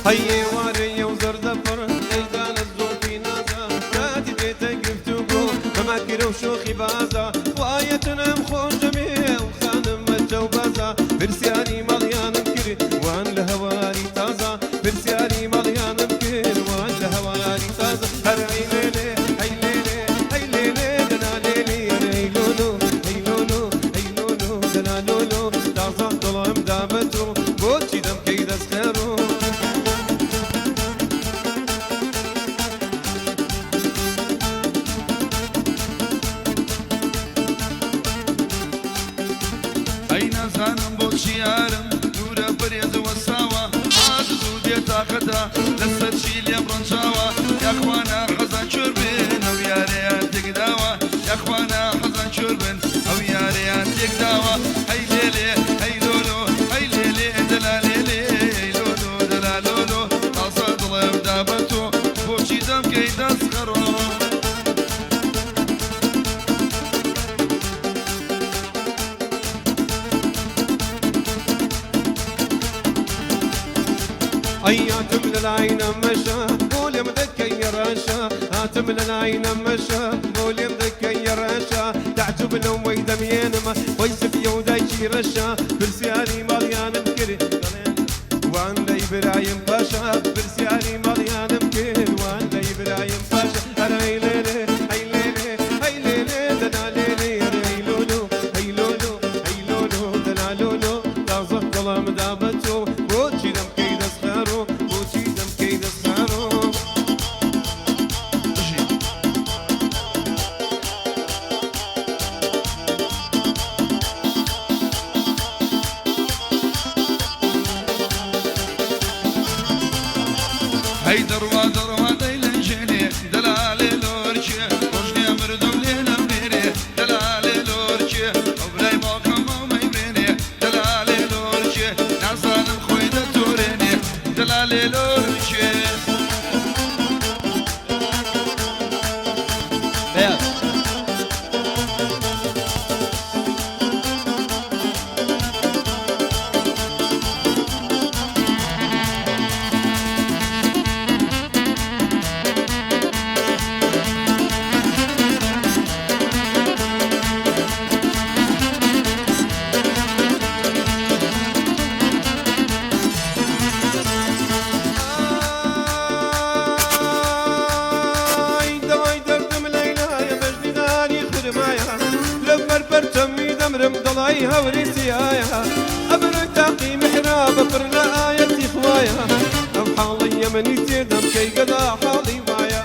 هي واري وزر دفر ايدان الزوفي نازا كاتي بيتا قفتوكو مماكر وشوخي بازا وايتنا مخون جميع وخانم الجوبازا برسياني مليان مكر وان لهواري تازا برسياني مليان مكر وان لهواري تازا هر عيليلي عيليلي عيليلي دنا ليلي عيلولو عيلولو عيلولو دنا لولو تازا ظلم دابتو بوتشي دم كيد اسخيرو زانم بۆ چیارم دوورە بەرێز وەساوە ئاز و دێتاقەدا لەسەر چی لێم ڕەنجاوە یاخوانە حەزان چۆر بن ئەو یارەیان تێکداوە یاخوانە حەزان چۆر بن ئەو یارەیان تێکداوە هەی لێلێ هەی لۆلۆ هەی لێلێ دەلا لێلێ هەی لۆلۆ دەلا لۆلۆ تازە دڵێم دا بە تۆ بۆچی دەمکەی دەستخەڕۆ هاتم للعين مشى قول مذكي رشا هاتم للعين مشى قول مذكي رشا تعجبنا ويدا مينما ويسف يودايشي رشا برسياني مليان مكر وان لي برايم باشا برسياني مليان مكر وان لي برايم باشا انا هي ليلي هي ليلي هي ليلي دنا ليلي هي لولو هي لولو هي لولو دنا لولو تازه ظلم دابتو بوتشي دم كيد اسخارو هەی دەڕوا دەڕوا دەیلەنجێنێ دەلالێ لۆرچێ ڕۆژنێ مردم لێنە بێرێ دەلالێ لۆرچێ ئەو برای باوکەمە مەیبرێنێ دەلالێ لۆرچێ نازانم خۆی دەتۆرێنێ دەلالێ لۆرچێ ضلاي هوري سيايا أبرك تاقي محراب فرنا آيتي خوايا أم حالي يمني تيدم كي قدا حالي معايا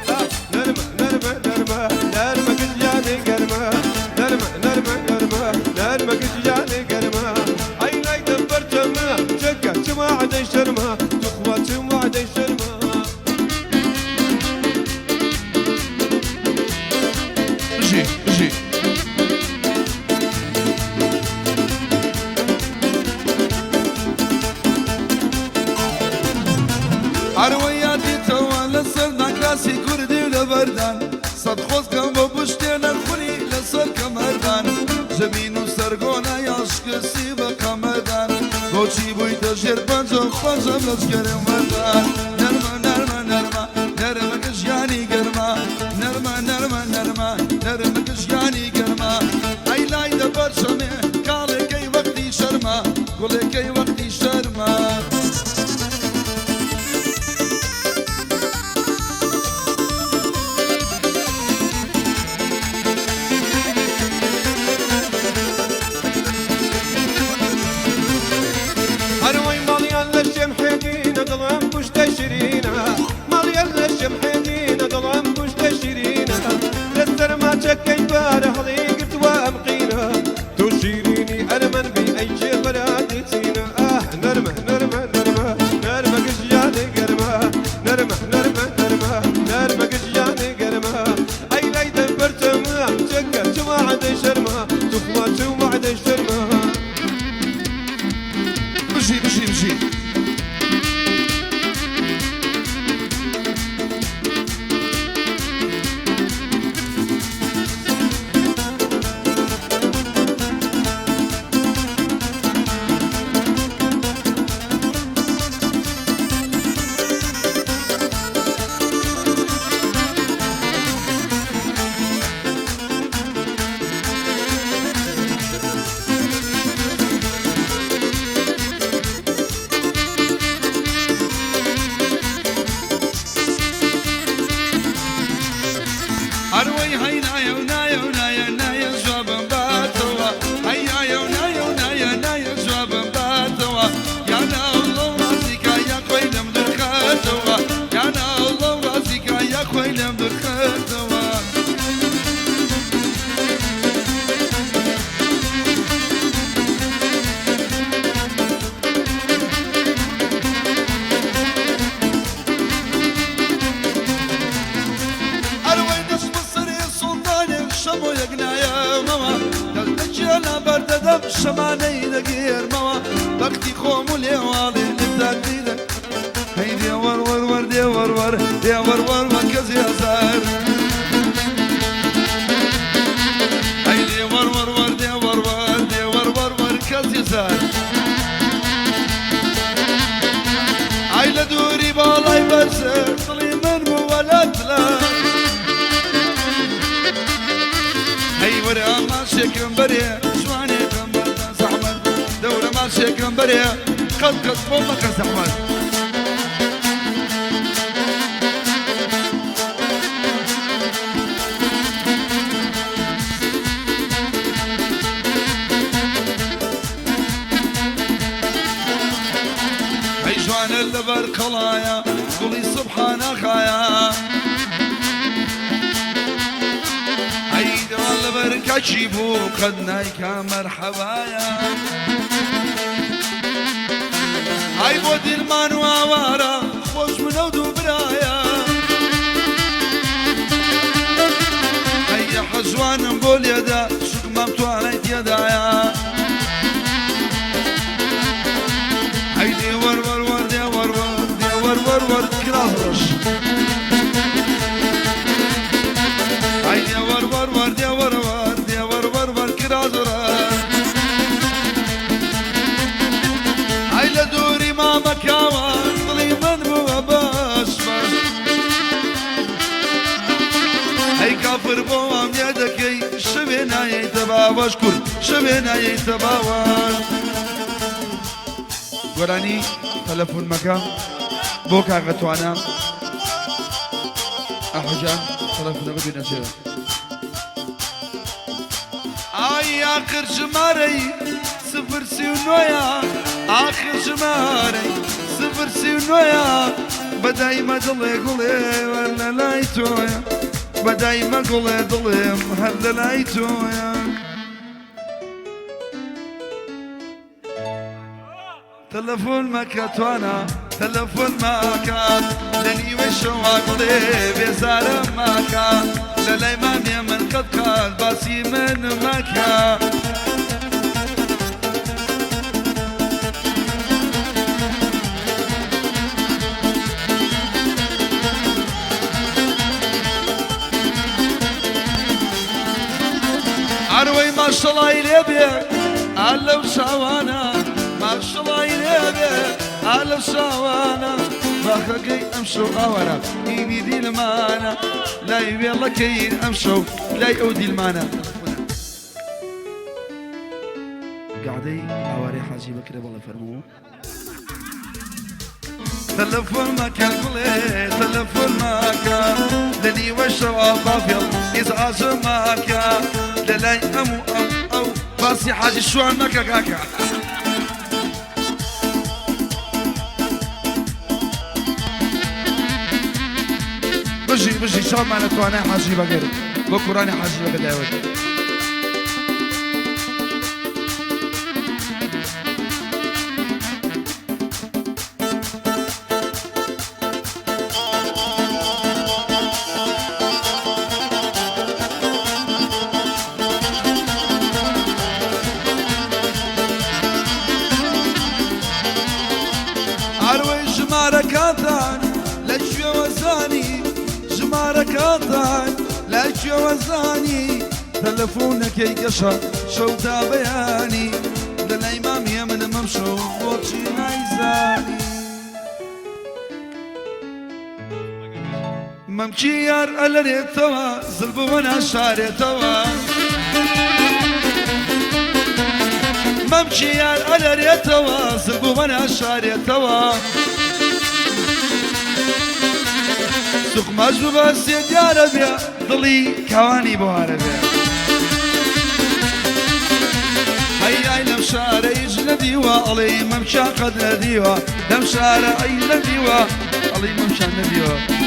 نرمى نرمى نرمى نرمى قد جاني قرمى نرمى نرمى نرمى نرمى قد جاني قرمى أي لاي دبر جمع شكا شما عدي شرمى تخوى شما عدي شرمى جي جي عروياتي توا لسردان كاسي كردي لبردان صد خوزكم وبشتين الخلي لسر كمردان زمين وسرقونا ياشك سيبا كمردان بوشي بوي تجير بانجو خانجم لسكر مردان نرمى نرمى نرمى نرمى كشياني قرمى نرمى نرمى نرمى نرمى كشياني قرمى اي لاي دبر شمي قالي كي وقتي شرمى قولي كي وقتي شرمى هروي مليان للشم حقين ظلم مش تشري شماني دقير موا بختي خوم وليوالي للتاكيدة هي دي ور ور ور دي ور ور دي ور ور ور كزي هزار هي دي ور ور ور دي ور ور دي ور ور ور كزي هزار عيلة دوري بالاي برسل طلي من مولاتنا هي ورا ما شكم بريه شواني كمبر زحمت دورة ما شكم بريه قد فوقك زحمت هي جوان اللبر قلايا قولي سبحان خايا عيد والبركة جيبو قدناك مرحبايا هاي بود المان ووارا خوش منو برايا هيا حزوان نقول يدا شك ما بتوانيت يدايا هيدي ور ور ور دي ور ور دي ور ور ور كراهرش هيدي ور ور ور دي ور ور دي ور ور ور كراهرش هاي لدوري ما مكاوان طلي من بو باش هاي كافر بوام يدكي شبينا يتباوش كل شبينا يتباوش وراني تلفون مكان بوكا غتوانا أحجان تلفون غبي نسير آي آخر جماري صفر سيونويا آخر جماري صفر سيونويا بداي ما ضلي قولي ولا لايتويا بداي ما قولي ضلي هلا لايتويا تلفون مكاتوانا تلفون مكات لني وشواقلي بزار مكات لليمان يمن قد قال باسي من مكات عروي ما شاء الله يلبيك علو شوانا ما شاء الله يلبيك علو شوانا ما خلقي امشو اورا ايدي دي المانا لا يبي الله كين امشو لا يؤدي المانا قاعدي اوري حاجي بكره والله فرمو تلفون مكان كله تلفون مكان لني وشوا بافيل ازعاج مكان للاي امو او باسي حاجي شو عمك كاكا بجي شو معنا توانا حاجي بقر بكراني حاجي بقر داود وزاني تلفونك يقشر شو تابياني للإمام يمن ممشو وطشي نايزاني ممشي يار ألري توا زلبو وانا شاري توا ممشي يار ألري توا زلبو وانا شاري توا سوق مجبوبة سيد يا ربيع ضلي كواني بو عربيع هيا لمشارة يجن ديوا علي ممشى قد نديوا لمشارة أي نديوا علي ممشى نديوا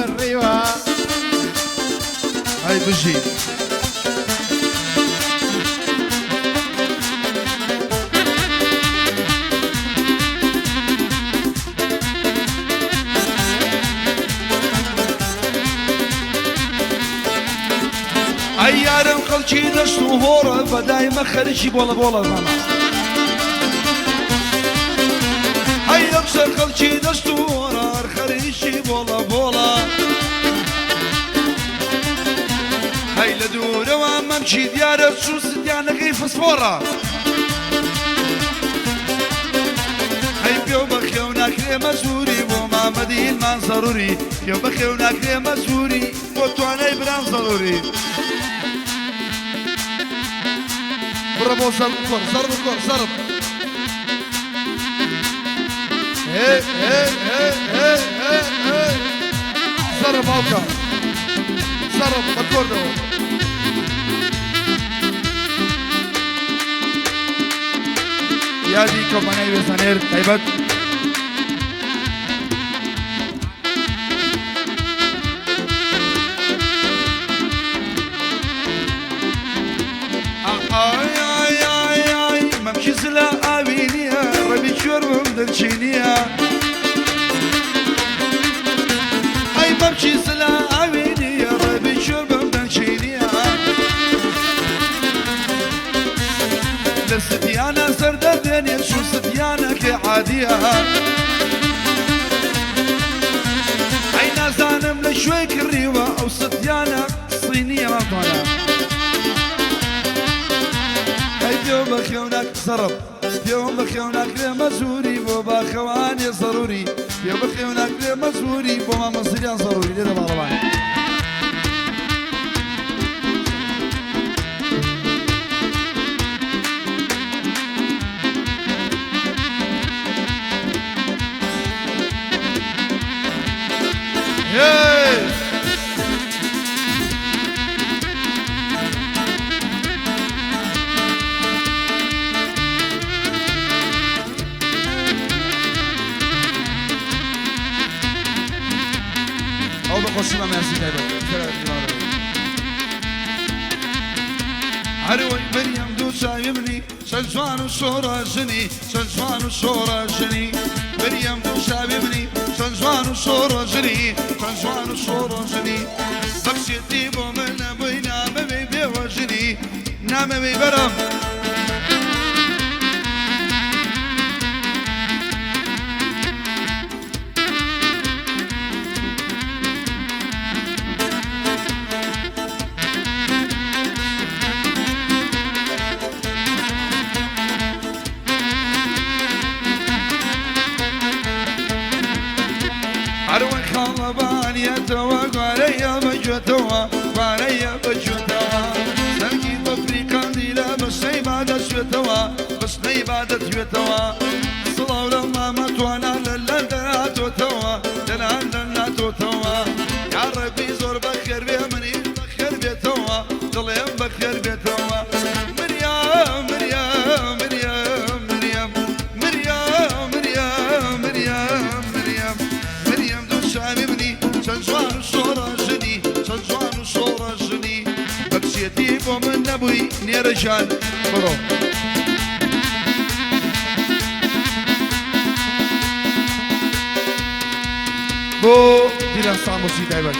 الريوة هاي بجي عيارم خلشي دشتو هورا بداي ما خرجي بولا بولا زمان هاي ابشر خلشي دشتو هورا خرجي بولا بولا هاي لدورة وما مشي ديارة شو ستيانا غي فسفورة هاي بيو بخيونا كريمة زوري وما مدين ما ضروري بيو بخيونا كريمة زوري وتوانا بران ضروري برافو ضرب الكور ضرب الكور ضرب هي هي هي هي هي هي ضرب هاوكا ضرب الكور ده يا ديكم انا بسنير طيبت زلا أبينيا ربي شربم دلشينيا أي بمشي زلا أبينيا ربي شربم دلشينيا لستيانا سرد الدنيا شو ستيانا كعادية أي نازانم لشوي كريوة أو ستيانا صينية ما طالع بيوم بخيونك ضرب بيوم بخيونك لمزوري بوبا خواني ضروري بيوم بخيونك لمزوري بوما مصريان ضروري ليه ده بعربان خوشی من مرسی عروي مريم دو شايبني شجوان وشورا جني شجوان وشورا جني مريم دو شايبني شجوان وشورا جني شجوان وشورا جني بخشيتي بومن بينا مبي بيوجني نام بي برم عروي خلبان يتوى قاريا بجوتوى قاريا بجوتوى سلكي بفري قنديلة بس عبادة شوتوى بس عبادة شوتوى صلاة لما متوانا للا توتوى للا للا توتوى يا ربي زور بخير بيمني بخير بيتوى ظليم بخير بيتوى مريم مريم مريم مريم مريم مريم مريم مريم مريم دو شايبني شجوان وشورا جني شجوان وشورا جني بكشيتي بومن نبوي نيرجان برو بو دينا ساموسي دايما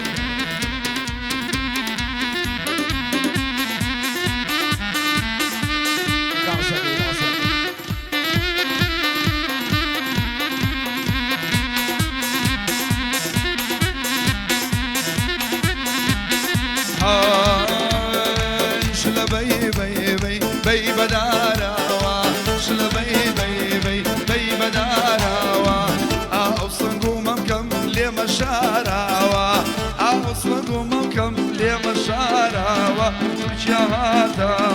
شلا بي بي بي بي بداروا شلا بي بي بي بي بداروا أوصنقو ممكم لي مشاروا أوصنقو ممكم لي مشاروا وجهاتوا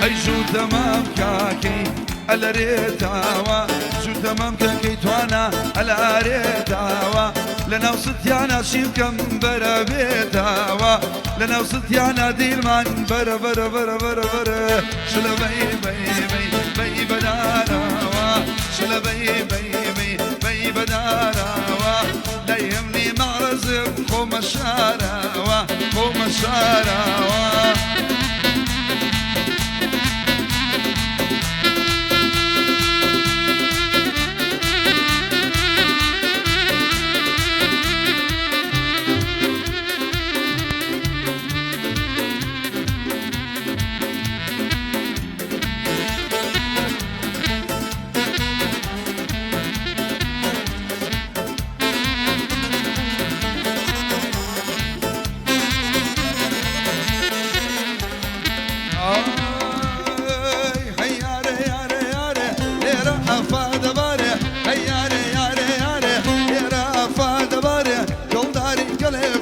هيجو تمام كاكي الريتاوا جو تمام كيتوانا الاريتاوا لنا وستيانا شيبكم برا بيتاوا لنا وستيانا ديلمان برا برا برا برا برا شلا بي بي بي بي بداراوا شلا بي بي بي بي بداراوا لا يهمني معرزم قوم الشاراوا قوم الشاراوا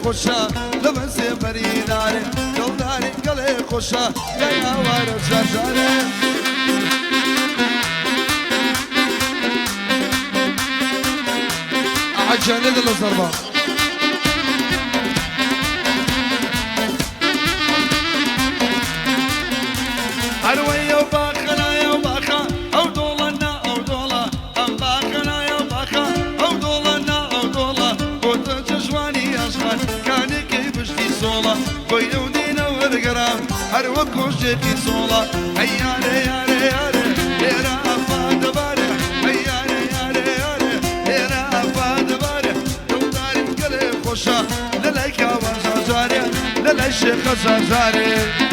خوشا لبس بریداره دلداری گله خوشا لیا وارد زرزاره عجله دل ضربه اروي وباخنا يا وباخا او دولنا او دولا ام باخنا يا وباخا او دولنا او دولا قلت جواني اشغال صولا بينو دينا ورقرام هروكو شيخي صولا هياري ياري ياري يرا افاد باري هياري ياري ياري يرا افاد باري دوداري قلي خوشا للايكا وزازاري للاي شيخ زازاري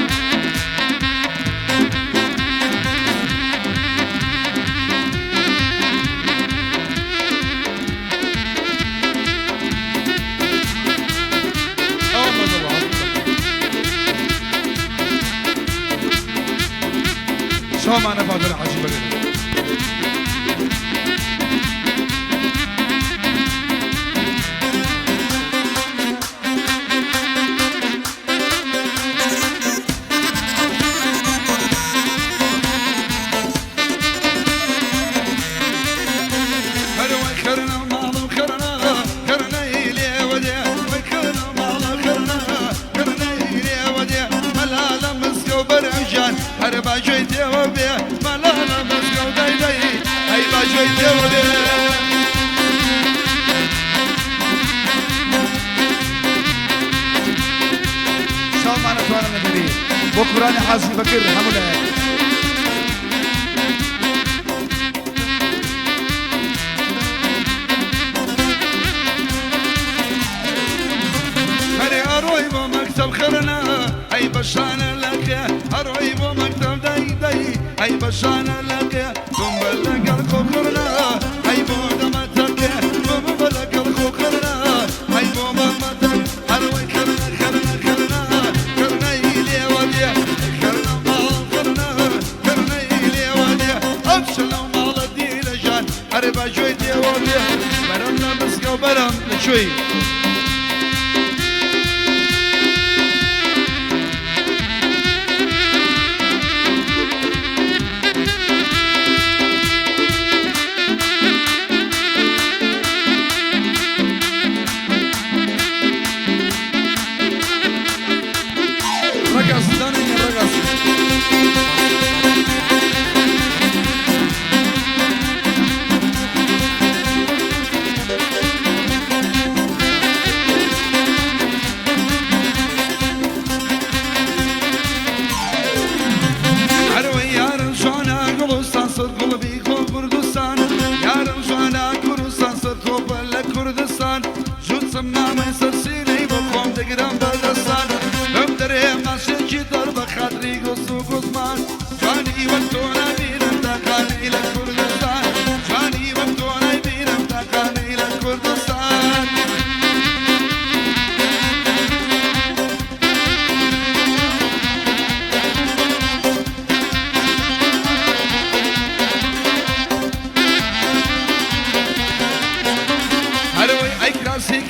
شو معنا فاضل عجيبة جدا هربا جيتي وبيه ملانا مسكو داي داي هيبا جيتي وبيه شو معنا توانا ندري بكراني حاسي بكر حمله أروي بمكتب خرنا أي بشان لك أروي بمكتب داي داي أي بشان لك قم بلك الخوخرنا أي بودمتك قم بلك الخوخرنا أي بودمتك أروي خرنا خرنا خرنا خرنا إلي وديا خرنا مال خرنا خرنا إلي وديا أبشلوا مال الدين جان أربا جويتي وديا برمنا مسكو برم شوي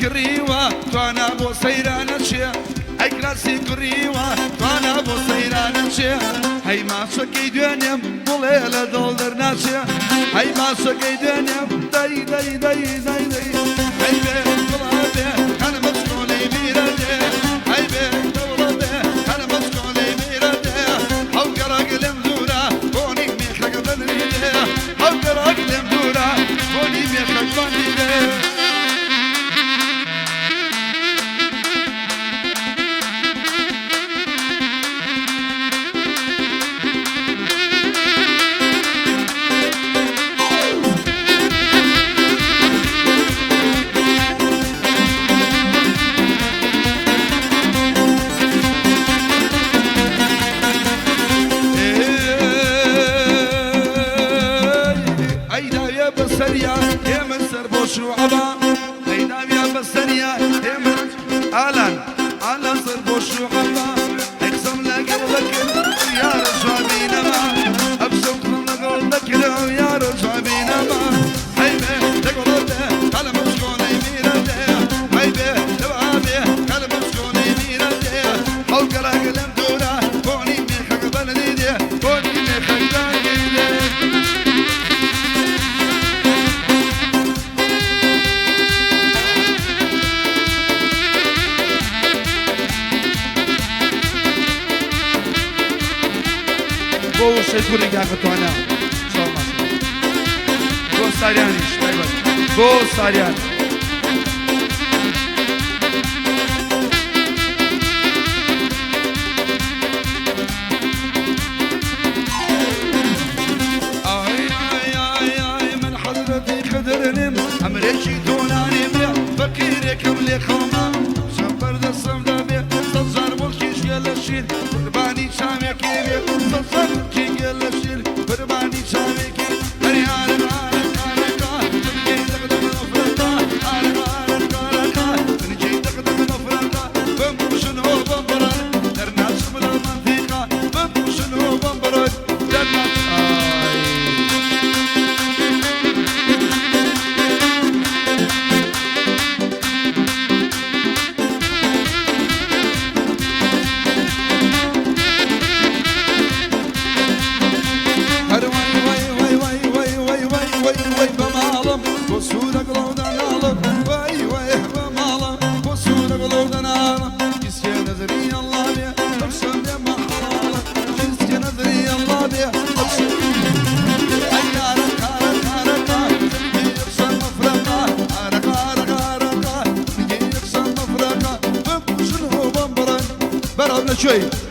سكريوة توانا بو سيرانا شيا هاي كراسي كريوة وانا بو سيران امشي هاي ما شكي دنيم وليلة دولدر ناشي هاي ما شكي دنيم داي داي داي داي داي هاي بي طلابي انا مسكوني ميرادي هاي بي طلابي انا مسكوني ميرادي هاو قرق المدورة بوني ميخلق بلدي هاو قرق المدورة بوني ميخلق بلدي يا من سربوش وعبا هيدا يا بسريا يا من على سربوش وعبا اقسم لك قلبك يا رجابينا ما ابسم لك قلبك يا رجابينا ما هيبه تقولته على مسكوني ميرته هيبه تبابي على مسكوني ميرته او قرا قلم دورا بوني ميخك بلدي بوني ميخك بلدي بو سيكون رجعت وانا شو ما بو ساريانيش طيب بو ساريان اي من حضرتي خدرني امريكي دوناني بيا فكيرك ملي خما شبر دسم دبي صار بولكيش يلا شيل قرباني شامي كيبي صار كي يلا شيل قرباني شامي كي هري هارك هارك هارك نجي دقدق نفرقا هارك هارك هارك نجي دقدق نفرقا بمبوشن هو بمبران درنا شمل المنطقة بمبوشن هو بمبران درنا شوي